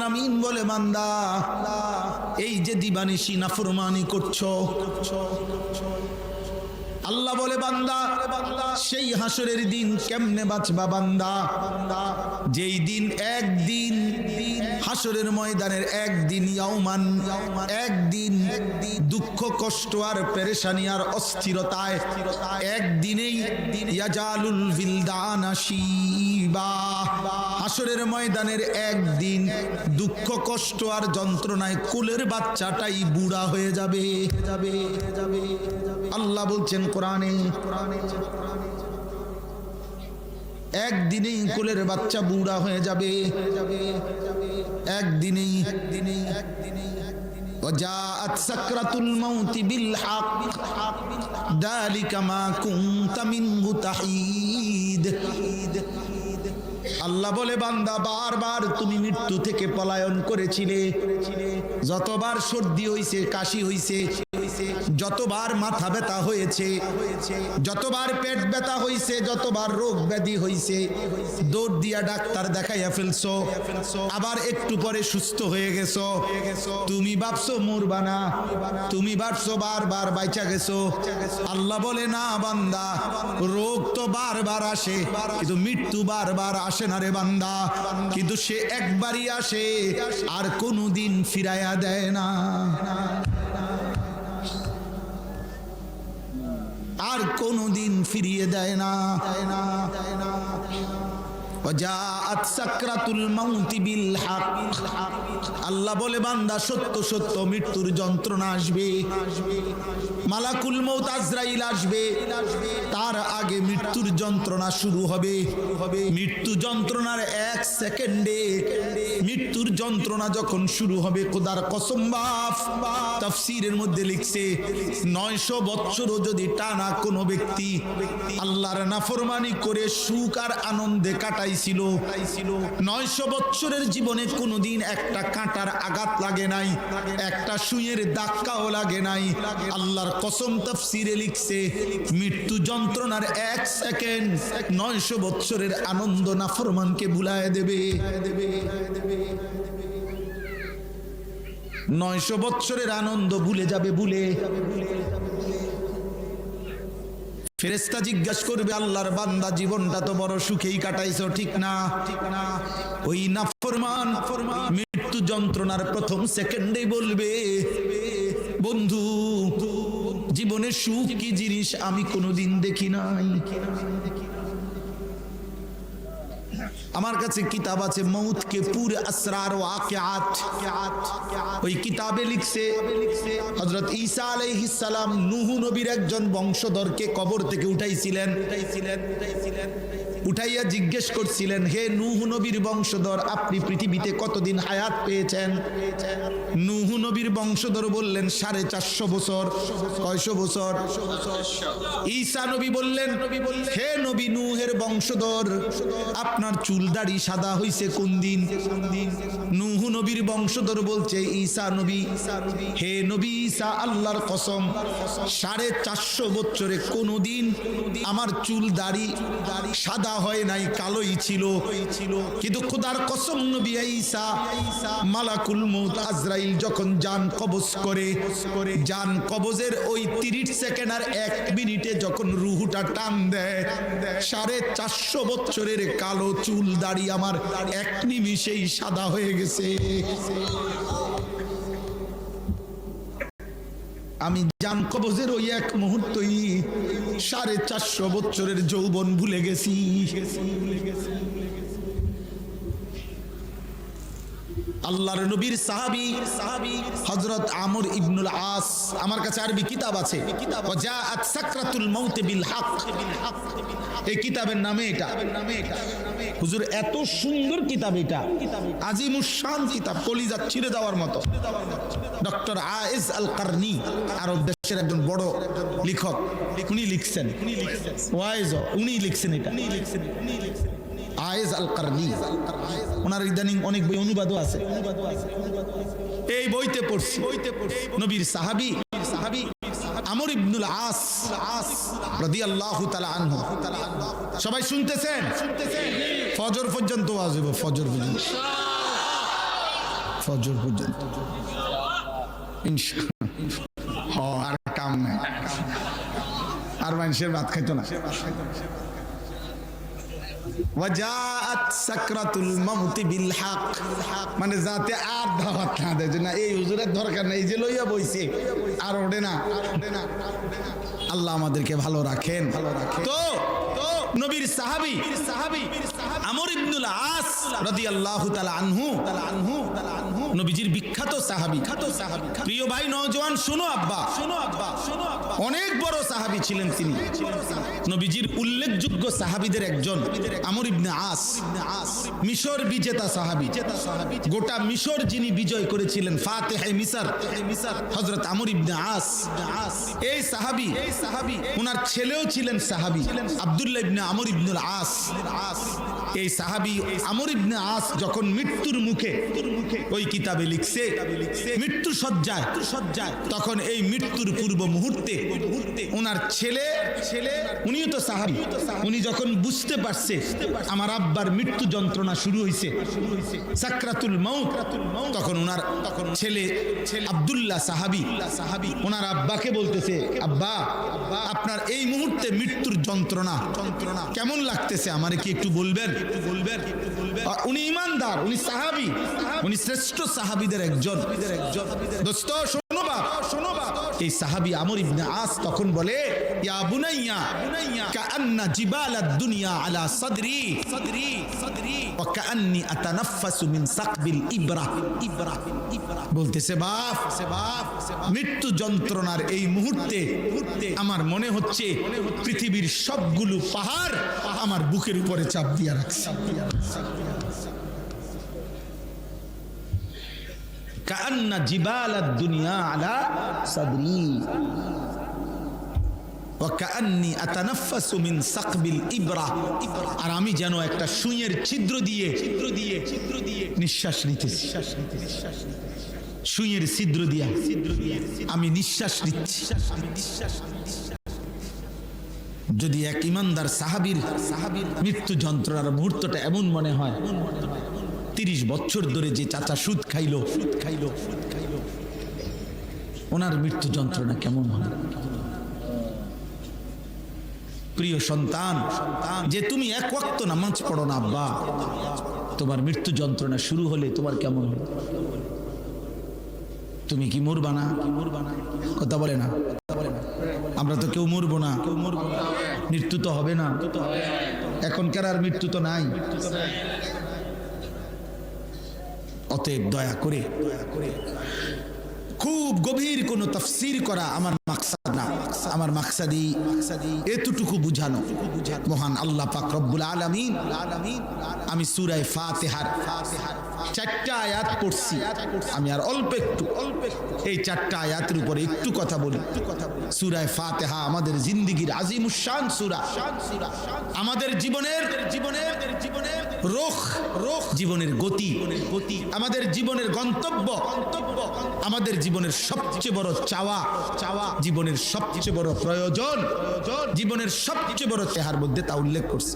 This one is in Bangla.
আলামিন বলে বান্দা এই যে দিবানিশি নাফরমানি করছো, আল্লাহ বলে বান্দা সেই হাসরের দিন কেমনে বাঁচবা বান্দা, যেই দিন একদিন হাসরের ময়দানের একদিন, ইয়াউমান একদিন, দুঃখ কষ্ট আর পেরেশানি আর অস্থিরতায় একদিনেই ইয়াজালুল বিলদানা শিবা, হাসরের ময়দানের একদিন দুঃখ কষ্ট আর যন্ত্রণায় কুলের বাচ্চাটাই বুড়া হয়ে যাবে। আল্লাহ বলছেন কোরআনে, একদিনেই কোলের বাচ্চা বুড়া হয়ে যাবে, একদিনেই। ওয়াজাআত সাকরাতুল মাউতি বিল হক যালিকা মা কুনতা মিনহু তাহিদ। আল্লাহ বলে বান্দা বারবার তুমি মৃত্যু থেকে পলায়ন করেছিলে, যতবার সর্দি হইছে, কাশি হইছে, যতবার মাথা ব্যথা হয়েছে, যতবার পেট ব্যথা হইছে, যতবার রোগ ব্যাধি হইছে, দৌড় দিয়া ডাক্তার দেখাইয়া ফেলছো, আবার একটু পরে সুস্থ হয়ে গেছো। তুমি ভাবছো মরবা না, তুমি ভাবছো বারবার বাইচা গেছো। আল্লাহ বলে না বান্দা, রোগ তো বারবার আসে কিন্তু মৃত্যু বারবার আসে না রে বান্দা, কিন্তু সে একবারই আসে আর কোনোদিন ফিরাইয়া দেয় না, আর কোনোদিন ফিরিয়ে দেয় না। ওয়াজাআত সাকরাতুল মাউতি বিল হক। আল্লাহ বলে বান্দা সত্য সত্য মৃত্যুর যন্ত্রণা আসবে, মালাকুল মউত আজরাইল আসবে, তার আগে মৃত্যুর যন্ত্রণা শুরু হবে। মৃত্যু যন্ত্রণার এক সেকেন্ডে মৃত্যুর যন্ত্রণা যখন শুরু হবে, খোদার কসম বাপ, তাফসীরের মধ্যে লিখছে 900 বছরও যদি টানা কোনো ব্যক্তি আল্লাহর নাফরমানি করে সুখ আর আনন্দে কাটাই ছিল, 900 বছরের জীবনে কোনোদিন একটা কাঁটার আঘাত লাগে নাই, একটা সুইয়ের ধাক্কাও লাগে নাই। আল্লাহর কসম তাফসীরে লিখছে মৃত্যু যন্ত্রণার এক সেকেন্ড 900 বছরের আনন্দ নাফরমানকে ভুলায় দেবে। 900 বছরের আনন্দ ভুলে যাবে, ভুলে। ফেরেশতা জিজ্ঞাসা করবে আল্লাহর বান্দা জীবনটা তো বড় সুখেই কাটাইছো, ঠিক না? ওই নাফরমান মৃত্যু যন্ত্রণার প্রথম সেকেন্ডেই বলবে বন্ধু জীবনের সুখ কি জিনিস আমি কোনোদিন দেখি নাই। আমার কাছে কিতাব আছে মৌত কে পুরে আসরার ও ওয়াকিআত, ওই কিতাবে লিখছে হযরত ঈসা আলাইহিস সালাম নূহ নবীর একজন বংশধরকে কবর থেকে উঠাইছিলেন, উঠাইয়া জিজ্ঞেস করছিলেন, হে নূহ নবীর বংশধর আপনি পৃথিবীতে কতদিন হায়াত পেয়েছেন? নূহ নবীর বংশধর বললেন 450 বছর। কয়শো বছর? ঈসা নবী বললেন, হে নবী নূহের বংশধর আপনার চুল দাড়ি সাদা হইছে কোন দিন? নূহ নবীর বংশধর বলছে ঈসা নবী, হে নবী ঈসা আল্লাহর কসম 450 বছরে কোনদিন আমার চুল দাড়ি সাদা হয় নাই, কালোই ছিল। কিন্তু খোদার কসম নবী ঈসা মালাকুল মউত আজরাইল যখন জান কবজ করে, জান কবজের ওই 30 সেকেন্ড আর 1 মিনিটে যখন রুহুটা টান দেয় 450 বছরের কালো চুল দাড়ি আমার 1 নিমিষেই সাদা হয়ে গেছে। আমি জান কবজের ওই 1 মুহূর্তই 450 বছরের যৌবন ভুলে গেছি। আল্লাহর নবীর সাহাবী হযরত আমর ইবনুল আস, আমার কাছে আরবি কিতাব আছে ওয়াজাআত সাকরাতুল মাউত বিল হক, এই কিতাবের নামে এটা। হুজুর এত সুন্দর কিতাব, এটা আজিমুশ শান কিতাব, কলিজা ছিঁড়ে যাওয়ার মতো। ডক্টর আয়েজ আল কারনি আরব দেশের একজন বড় লেখক, উনি লিখছেন, ওয়াইজ উনি লিখছেন এটা, আয়েজ আল কারনি। ওনার ইদানিং অনেক বই অনুবাদও আছে, এই বইতে পড়ছি নবীর সাহাবী আমর ইবনুল আস রাদিয়াল্লাহু তাআলা আনহু। সবাই শুনতেছেন? ফজর পর্যন্ত ওয়াজ হবে, ফজর পর্যন্ত। ফজর পর্যন্ত ইনশাআল্লাহ। আর কাম নাই, আর মানুষের ভাত খাইতো না। ওয়াজাআত সাকরাতুল মাউতি বিল হক, মানে যাতে আর দাওয়াত না দেয় যে না এই হুজুরের দরকার নাই, এই যে লইয়া বইছে আর ওঠে না। আল্লাহ আমাদেরকে ভালো রাখেন। তো নবীর সাহাবী আমর ইবনুল আস রাদিয়াল্লাহু তাআলা আনহু, নবীজির বিখ্যাত সাহাবী। প্রিয় ভাই নওজোয়ান শোনো আব্বা, অনেক বড় সাহাবী ছিলেন তিনি, নবীজির উল্লেখযোগ্য সাহাবীদের একজন আমর ইবনে আস, মিশর বিজেতা সাহাবী। গোটা মিশর যিনি বিজয় করেছিলেন, ফাতিহে মিসর হযরত আমর ইবনে আস। এই সাহাবী, ওনার ছেলেও ছিলেন সাহাবী আব্দুল্লাহ ইবনে আমর ইবনুল আস। এই সাহাবী আমর ইবনে আস যখন মৃত্যুর মুখে, ওই কিতাবে লিখছে মৃত্যু সজ্জায়, তখন এই মৃত্যুর পূর্ব মুহূর্তে ওনার ছেলে, উনিও তো সাহাবী, উনি যখন বুঝতে পারছে আমার আব্বার মৃত্যু যন্ত্রণা শুরু হয়েছে, সাকরাতুল মাউত, তখন ওনার ছেলে আব্দুল্লাহ সাহাবী ওনার আব্বাকে বলতেছে, আব্বা আপনার এই মুহূর্তে মৃত্যুর যন্ত্রণা কেমন লাগতেছে, আমারে কি একটু বলবেন? উনি ইমানদার, উনি সাহাবী, উনি শ্রেষ্ঠ সাহাবীদের একজন। দোস্ত শোনো বাপ, এই সাহাবী আমর ইবনে আস তখন বলে, ইয়া বুনাইয়া কাআন্না জিবালাদ দুনিয়া আলা সাদরি ওয়া কাআন্নি আতানাফাসু মিন সাকবিল ইবরা। বলতেছে বাপ, মৃত্যু যন্ত্রণার এই মুহূর্তে আমার মনে হচ্ছে পৃথিবীর সবগুলো পাহাড় আমার বুকের উপরে চাপ দিয়া রাখছে। কাআন্না জিবালাদ দুনিয়া আলা সাদরি ওয়া কাআন্নি আতানাফাসু মিন সাকবিল ইবরা। আর আমি যেন একটা সুইয়ের ছিদ্র দিয়ে নিঃশ্বাস নিতেছি, সুইয়ের ছিদ্র দিয়া আমি নিঃশ্বাস নিচ্ছি। যদি এক ইমানদার সাহাবীর মৃত্যু যন্ত্রণার মুহূর্তটা এমন মনে হয়, 30 বছর ধরে যে চাচা সুদ খাইলো, ওনার মৃত্যু যন্ত্রণা কেমন হয়? প্রিয় সন্তান, যে তুমি এক ওয়াক্ত নামাজ পড়ো না আব্বা, তোমার মৃত্যু যন্ত্রণা শুরু হলে তোমার কেমন হবে? তুমি কি মরবা না? কথা বলে না, আমরা তো কেউ মরবো না, মৃত্যু তো হবে না, এখনকার আর মৃত্যু তো নাই। অতএব দয়া করে খুব গভীর কোন তাফসীর করা আমার মাকসাদ না, আমার মাকসাদি এতটুকু বুঝানো, মহান আল্লাহ পাক রব্বুল আলামিন, আমি সূরা ফাতিহার 4টা আয়াত পড়ছি, আমি আর অল্প একটু এই 4টা আয়াতের উপরে একটু কথা বলি। সূরা ফাতিহা আমাদের জিন্দেগীর আজিমুশ-শান সূরা, আমাদের জীবনের রুখ, জীবনের গতি, আমাদের জীবনের গন্তব্য, আমাদের জীবনের সবচেয়ে বড় চাওয়া, জীবনের সবচেয়ে বড় প্রয়োজন, জীবনের সবচেয়ে বড় চেহার মধ্যে তা উল্লেখ করছে।